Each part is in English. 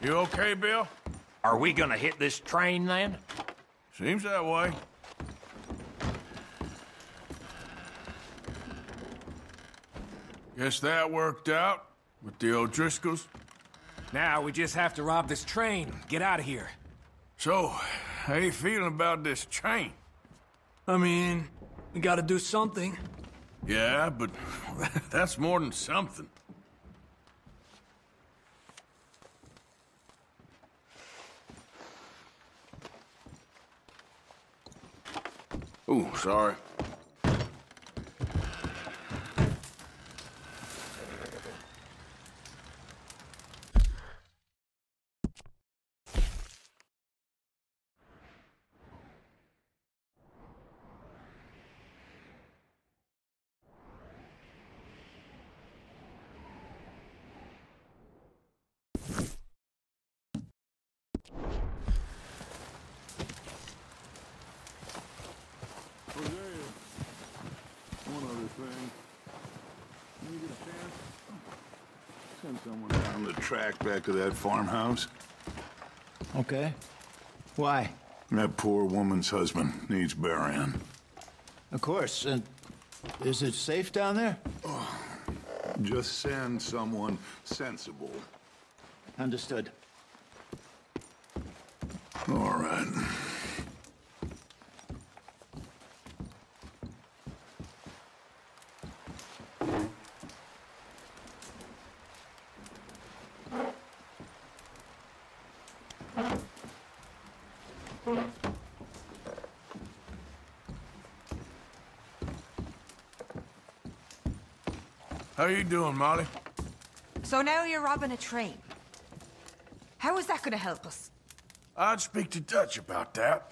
You okay, Bill? Are we gonna hit this train, then? Seems that way. Guess that worked out with the O'Driscolls. Now we just have to rob this train, get out of here. So, how you feeling about this train? I mean, we gotta do something. Yeah, but that's more than something. Ooh, sorry. One other thing. When you get a chance, send someone down the track back to that farmhouse. Okay. Why? That poor woman's husband needs burying. Of course. And is it safe down there? Just send someone sensible. Understood. All right. How you doing, Molly? So now you're robbing a train. How is that gonna help us? I'd speak to Dutch about that.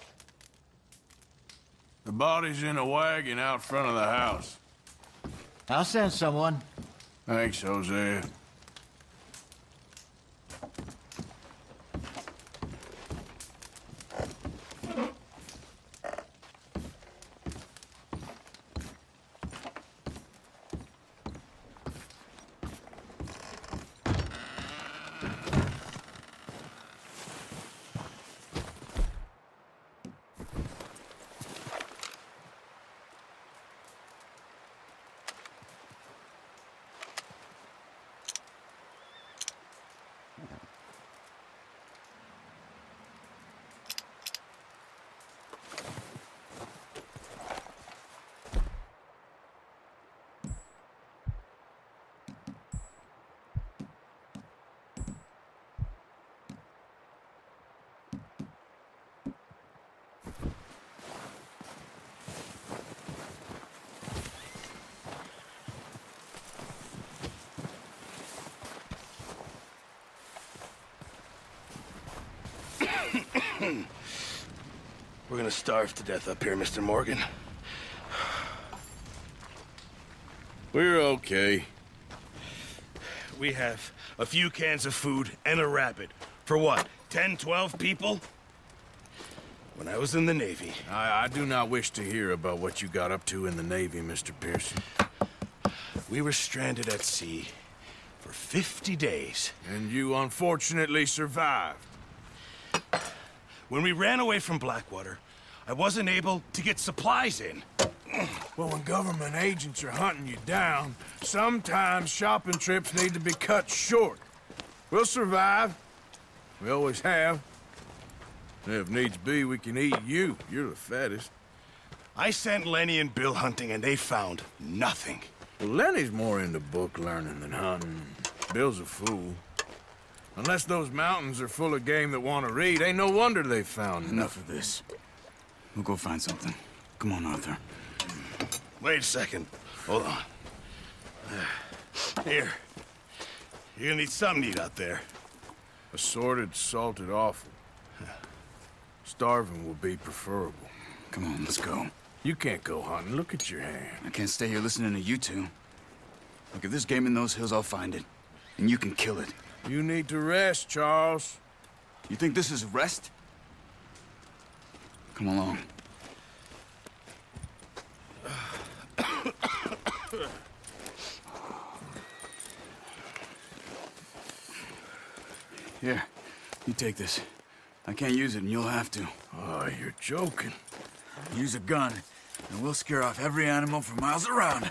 The body's in a wagon out front of the house. I'll send someone. Thanks, Jose. We're gonna starve to death up here, Mr. Morgan. We're okay. We have a few cans of food and a rabbit. For what, 10, 12 people? When I was in the Navy... I do not wish to hear about what you got up to in the Navy, Mr. Pearson. We were stranded at sea for 50 days. And you unfortunately survived. When we ran away from Blackwater, I wasn't able to get supplies in. Well, when government agents are hunting you down, sometimes shopping trips need to be cut short. We'll survive. We always have. And if needs be, we can eat you. You're the fattest. I sent Lenny and Bill hunting, and they found nothing. Well, Lenny's more into book learning than hunting. Bill's a fool. Unless those mountains are full of game that want to read, ain't no wonder they found Enough of this. We'll go find something. Come on, Arthur. Wait a second. Hold on. Here. You're gonna need something to eat out there. Assorted, salted offal. Starving will be preferable. Come on, let's go. You can't go hunting. Look at your hand. I can't stay here listening to you two. Look, if there's game in those hills, I'll find it. And you can kill it. You need to rest, Charles. You think this is rest? Come along. Here, You take this. I can't use it, and you'll have to. Oh, you're joking. Use a gun, and we'll scare off every animal for miles around.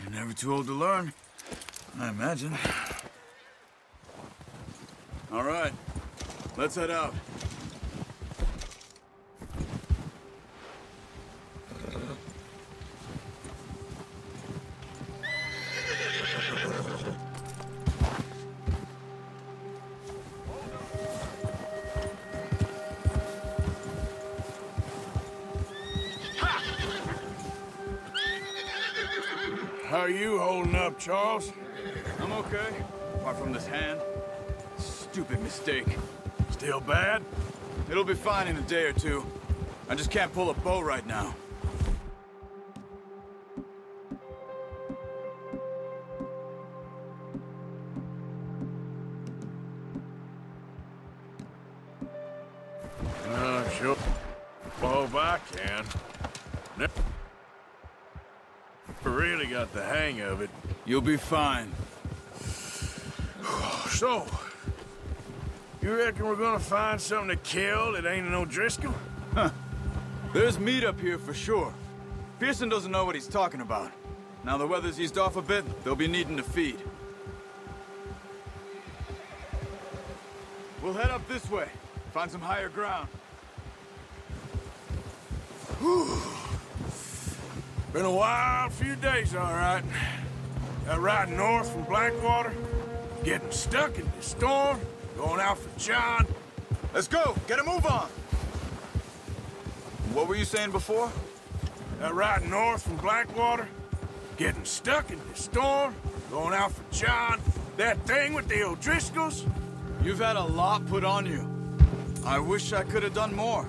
You're never too old to learn, I imagine. All right, let's head out. How are you holding up, Charles? I'm okay, apart from this hand. Stupid mistake. Still bad? It'll be fine in a day or two. I just can't pull a bow right now. Sure. Hope I can. Never really got the hang of it. You'll be fine. So, you reckon we're gonna find something to kill that ain't no Driscoll? Huh. There's meat up here for sure. Pearson doesn't know what he's talking about. Now the weather's eased off a bit, they'll be needing to feed. We'll head up this way, find some higher ground. Been a wild few days, all right. That ride north from Blackwater, getting stuck in the storm, going out for John. Let's go, get a move on. What were you saying before? That ride north from Blackwater, getting stuck in the storm, going out for John. That thing with the O'Driscolls. You've had a lot put on you. I wish I could have done more.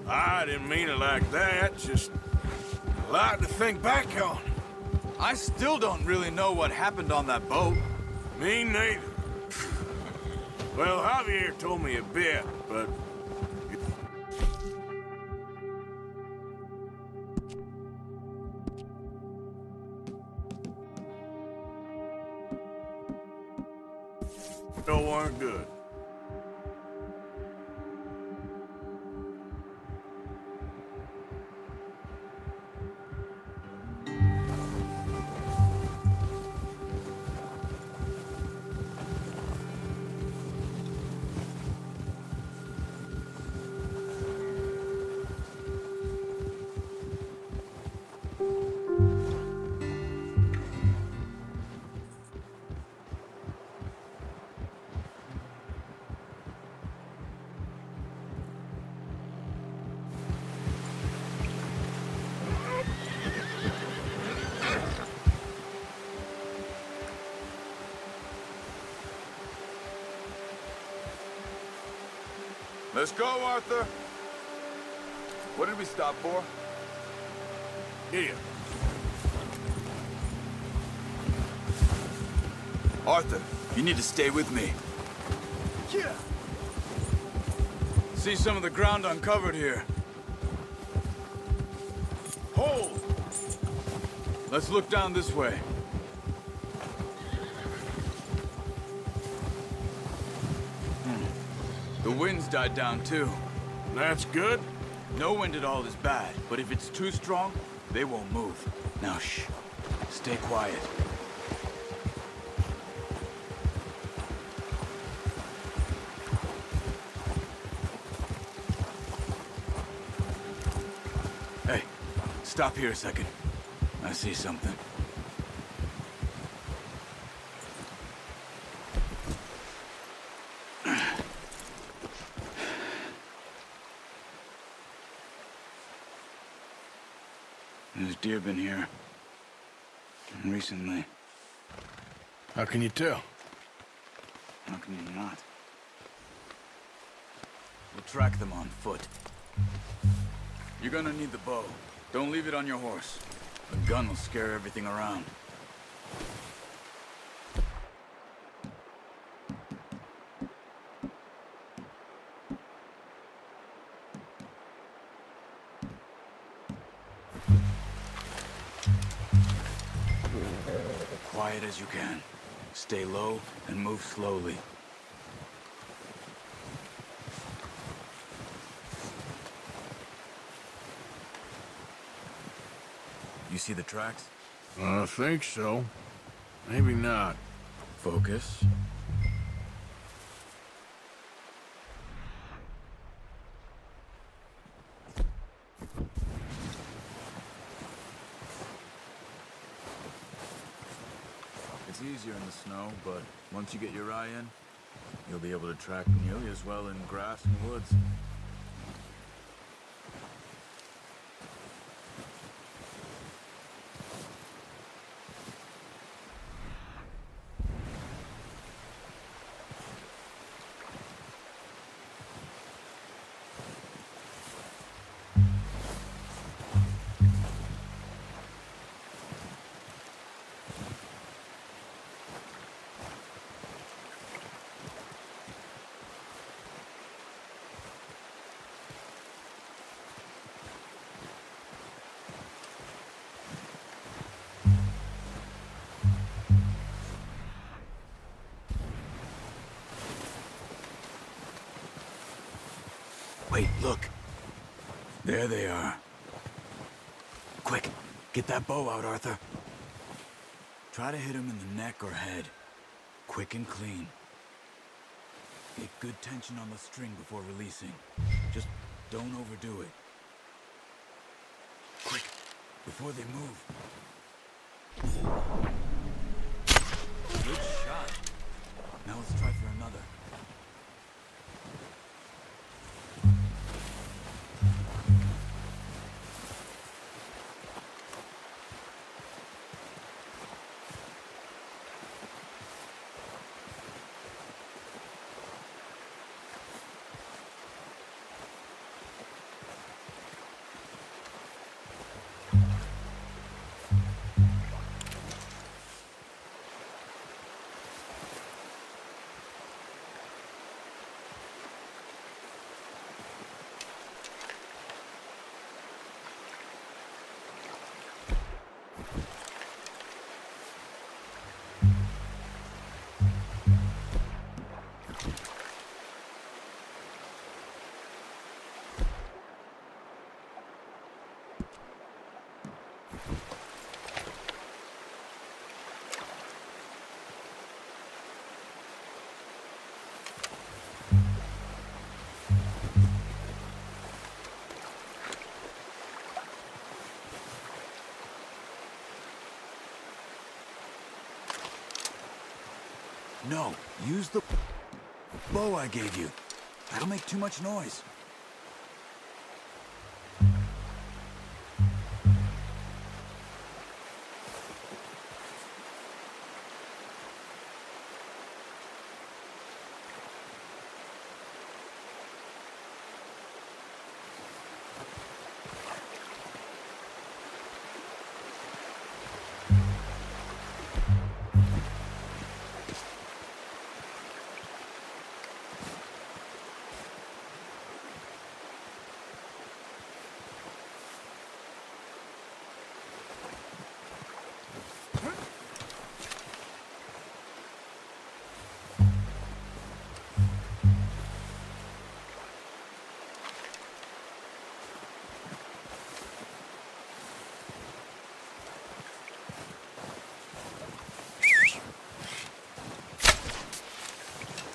I didn't mean it like that, just a lot to think back on. I still don't really know what happened on that boat. Me neither. Well, Javier told me a bit, but... no one good. Let's go, Arthur. What did we stop for? Here. Arthur, you need to stay with me. Yeah. See some of the ground uncovered here. Hold. Let's look down this way. The wind's died down, too. That's good. No wind at all is bad, but if it's too strong, they won't move. Now, shh. Stay quiet. Hey, stop here a second. I see something. There's deer been here. Recently. How can you tell? How can you not? We'll track them on foot. You're gonna need the bow. Don't leave it on your horse. The gun will scare everything around. Quiet as you can. Stay low and move slowly. see the tracks? I think so. Maybe not. Focus. It's easier in the snow, but once you get your eye in, you'll be able to track nearly as well in grass and woods. Wait, look. There they are. Quick, get that bow out, Arthur. Try to hit him in the neck or head. Quick and clean. Get good tension on the string before releasing. Just don't overdo it. Quick, before they move. Good shot. Now let's try for another. No, use the bow I gave you. That'll make too much noise.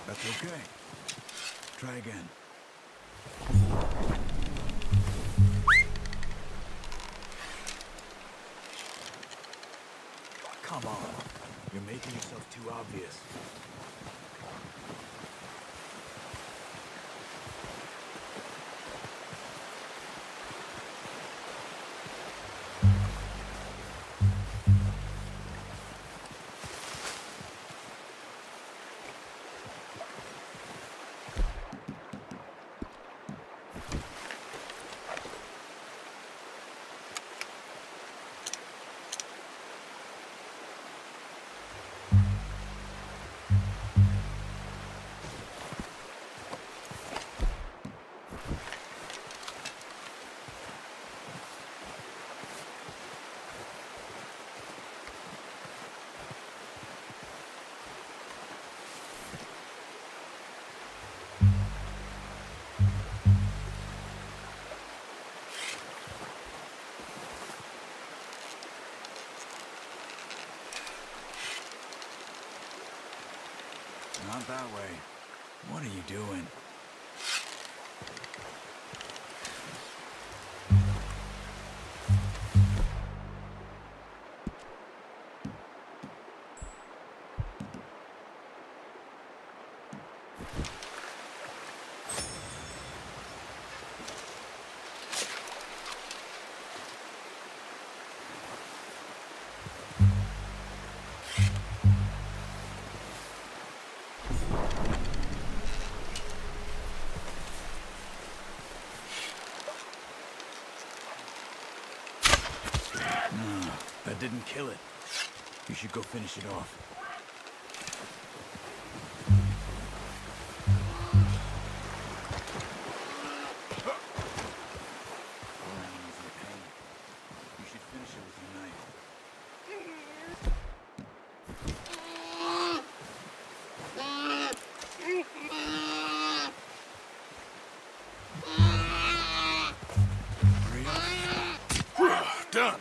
That's okay. Try again. Come on. You're making yourself too obvious. Not that way. What are you doing? That didn't kill it. You should go finish it off. You should finish it with your knife. Done.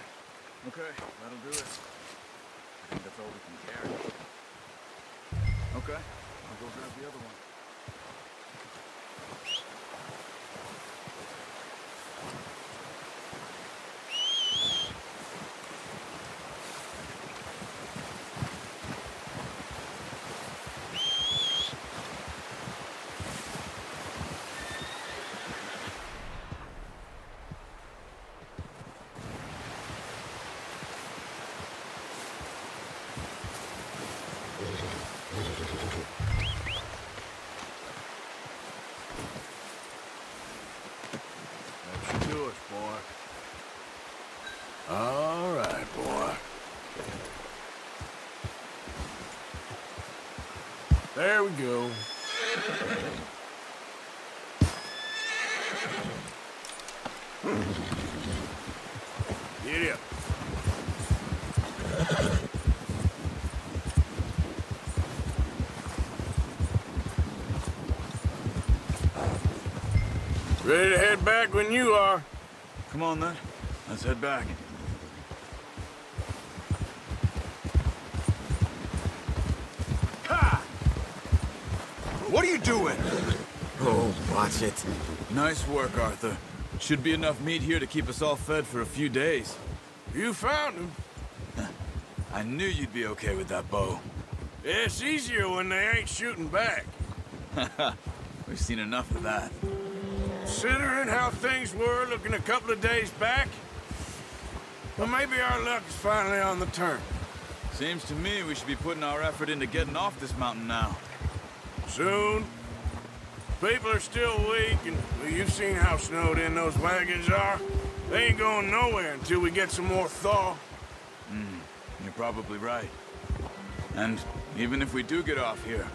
Okay, that'll do it. I think that's all we can carry. Okay, I'll go grab the other one. That's yours, boy. All right, boy. There we go. Giddy up. Ready to head back when you are. Come on, then. Let's head back. Ha! What are you doing? Oh, watch it. Nice work, Arthur. Should be enough meat here to keep us all fed for a few days. You found him. I knew you'd be okay with that bow. It's easier when they ain't shooting back. We've seen enough of that. Considering how things were looking a couple of days back, well, maybe our luck is finally on the turn. Seems to me we should be putting our effort into getting off this mountain now. Soon. People are still weak, and well, you've seen how snowed in those wagons are. They ain't going nowhere until we get some more thaw. You're probably right. And even if we do get off here,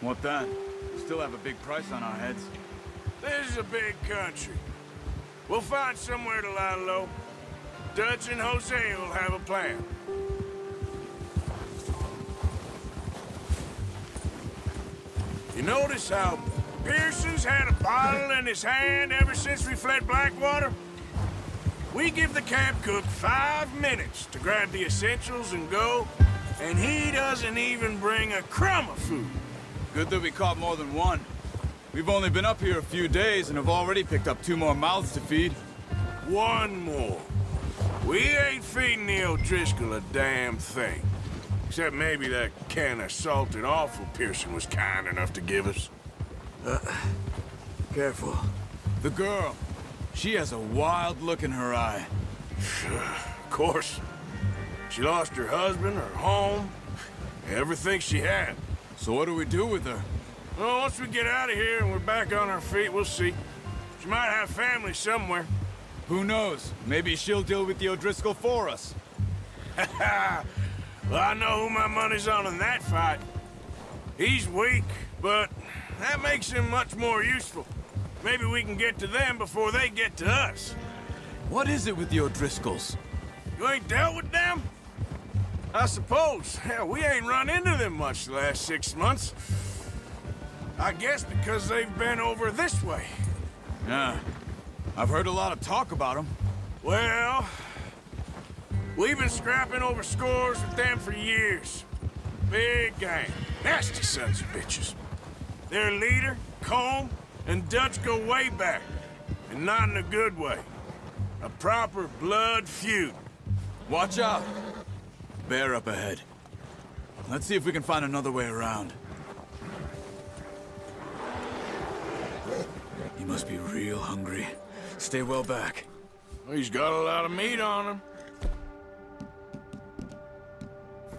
what then? We still have a big price on our heads. This is a big country. We'll find somewhere to lie low. Dutch and Jose will have a plan. You notice how Pearson's had a bottle in his hand ever since we fled Blackwater? We give the camp cook 5 minutes to grab the essentials and go, and he doesn't even bring a crumb of food. Good that we caught more than one. We've only been up here a few days and have already picked up 2 more mouths to feed. One more. We ain't feeding the O'Driscoll a damn thing. Except maybe that can of salted offal Pearson was kind enough to give us. Careful. The girl. She has a wild look in her eye. Of course. She lost her husband, her home, everything she had. So what do we do with her? Well, once we get out of here and we're back on our feet, we'll see. She might have family somewhere. Who knows? Maybe she'll deal with the O'Driscoll for us. Well, I know who my money's on in that fight. He's weak, but that makes him much more useful. Maybe we can get to them before they get to us. What is it with the O'Driscolls? You ain't dealt with them? I suppose. Hell, we ain't run into them much the last 6 months. I guess because they've been over this way. Yeah. I've heard a lot of talk about them. Well, we've been scrapping over scores with them for years. Big gang. Nasty sons of bitches. Their leader, Colm, and Dutch go way back. And not in a good way. A proper blood feud. Watch out! Bear up ahead. Let's see if we can find another way around. He must be real hungry. Stay well back. Well, he's got a lot of meat on him.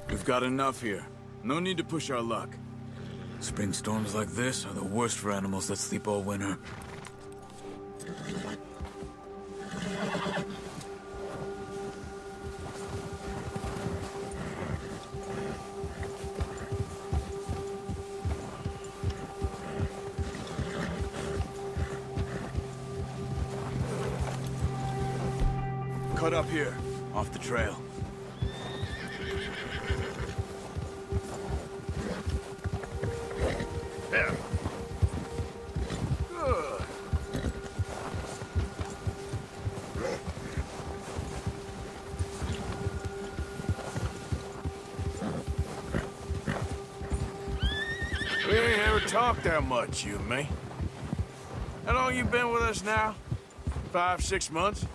We've got enough here. No need to push our luck. Spring storms like this are the worst for animals that sleep all winter. Cut up here, off the trail. There. Good. We ain't ever talked that much, you and me. How long you been with us now? 5, 6 months?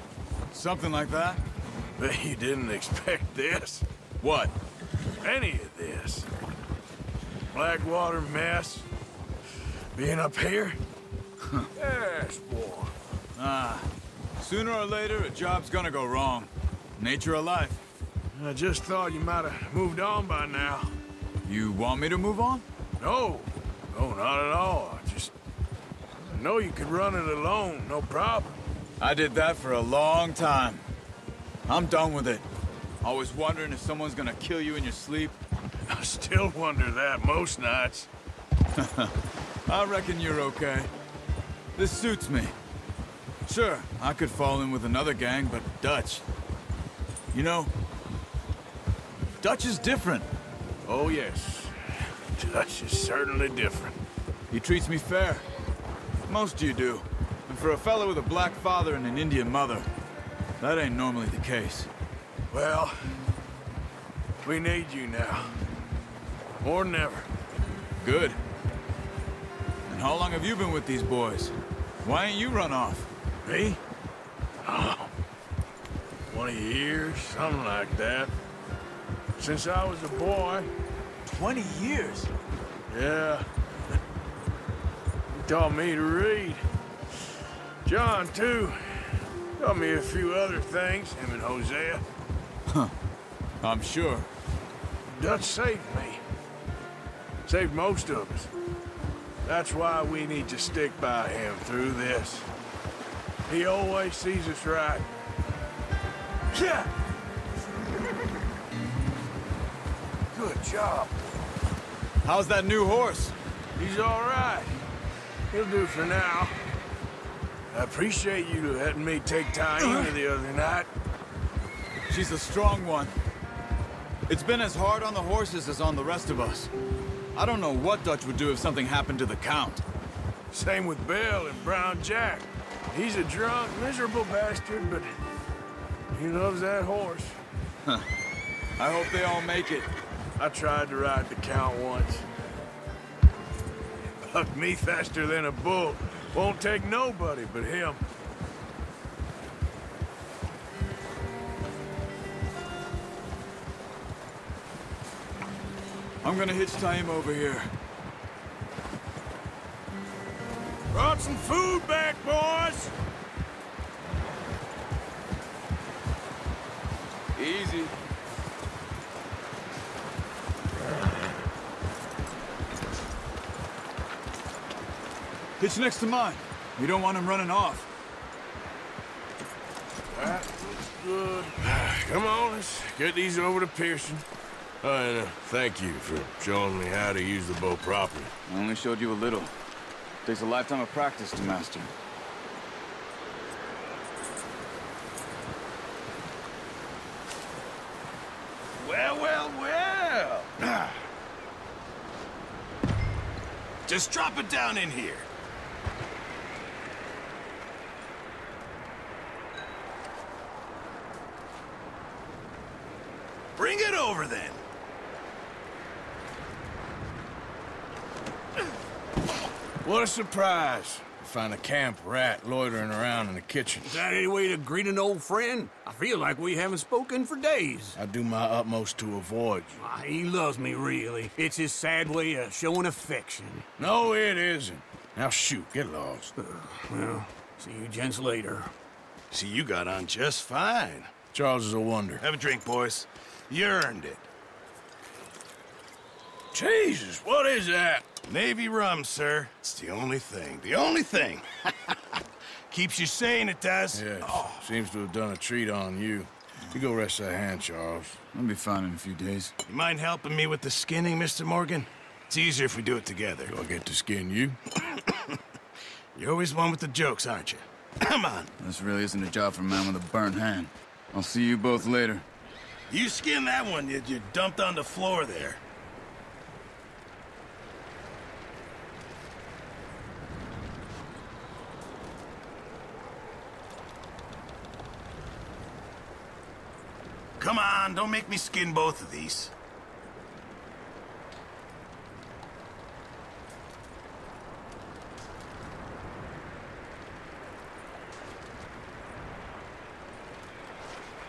Something like that? Bet you didn't expect this. What? Any of this. Blackwater mess. Being up here? Yes, boy. Sooner or later, a job's gonna go wrong. Nature of life. I just thought you might have moved on by now. You want me to move on? No. No, not at all. I know you could run it alone, no problem. I did that for a long time. I'm done with it. Always wondering if someone's gonna kill you in your sleep. I still wonder that most nights. I reckon you're okay. This suits me. Sure, I could fall in with another gang, but Dutch... You know, Dutch is different. Oh, yes. Dutch is certainly different. He treats me fair. Most you do. And for a fella with a black father and an Indian mother, that ain't normally the case. Well, we need you now. More than ever. Good. And how long have you been with these boys? Why ain't you run off? Me? Oh, 20 years, something like that. Since I was a boy. 20 years? Yeah. He taught me to read. John, too. Taught me a few other things, him and Hosea. Huh. I'm sure. Dutch saved me. Saved most of us. That's why we need to stick by him through this. He always sees us right. Yeah! Good job. How's that new horse? He's all right. He'll do for now. I appreciate you letting me take Taina the other night. She's a strong one. It's been as hard on the horses as on the rest of us. I don't know what Dutch would do if something happened to the Count. Same with Bill and Brown Jack. He's a drunk, miserable bastard, but he loves that horse. Huh. I hope they all make it. I tried to ride the Count once. Bucked me faster than a bull. Won't take nobody but him. I'm gonna hitch tie him over here. Brought some food back, boys! Easy. Hitch next to mine. We don't want him running off. That looks good. Come on, let's get these over to Pearson. And thank you for showing me how to use the bow properly. I only showed you a little. Takes a lifetime of practice to master. Well, well, well. Just drop it down in here. Bring it over, then. What a surprise. Find a camp rat loitering around in the kitchen. Is that any way to greet an old friend? I feel like we haven't spoken for days. I do my utmost to avoid you. He loves me, really. It's his sad way of showing affection. No, it isn't. Now shoot, get lost. Well, see you gents later. See, you got on just fine. Charles is a wonder. Have a drink, boys. You earned it. Jesus, what is that? Navy rum, sir. It's the only thing. The only thing. Keeps you sane, it does. Yes, seems to have done a treat on you. You go rest that hand, Charles. I'll be fine in a few days. You mind helping me with the skinning, Mr. Morgan? It's easier if we do it together. Do I get to skin you? You're always one with the jokes, aren't you? Come on. This really isn't a job for a man with a burnt hand. I'll see you both later. You skin that one you dumped on the floor there. Come on, don't make me skin both of these.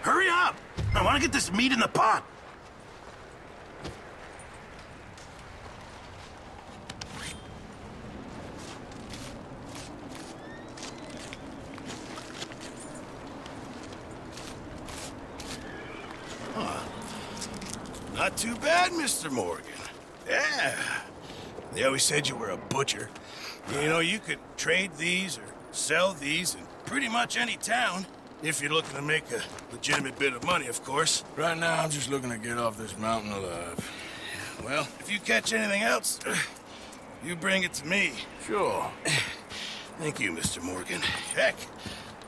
Hurry up! I want to get this meat in the pot. Not too bad, Mr. Morgan. Yeah. They always said you were a butcher. You know, you could trade these or sell these in pretty much any town. If you're looking to make a legitimate bit of money, of course. Right now, I'm just looking to get off this mountain alive. Well, if you catch anything else, you bring it to me. Sure. Thank you, Mr. Morgan. Heck,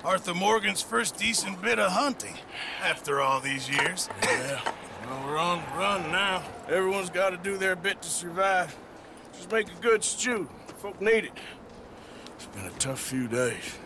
Arthur Morgan's first decent bit of hunting after all these years. Yeah. Well, we're on the run now. Everyone's got to do their bit to survive. Just make a good stew. Folk need it. It's been a tough few days.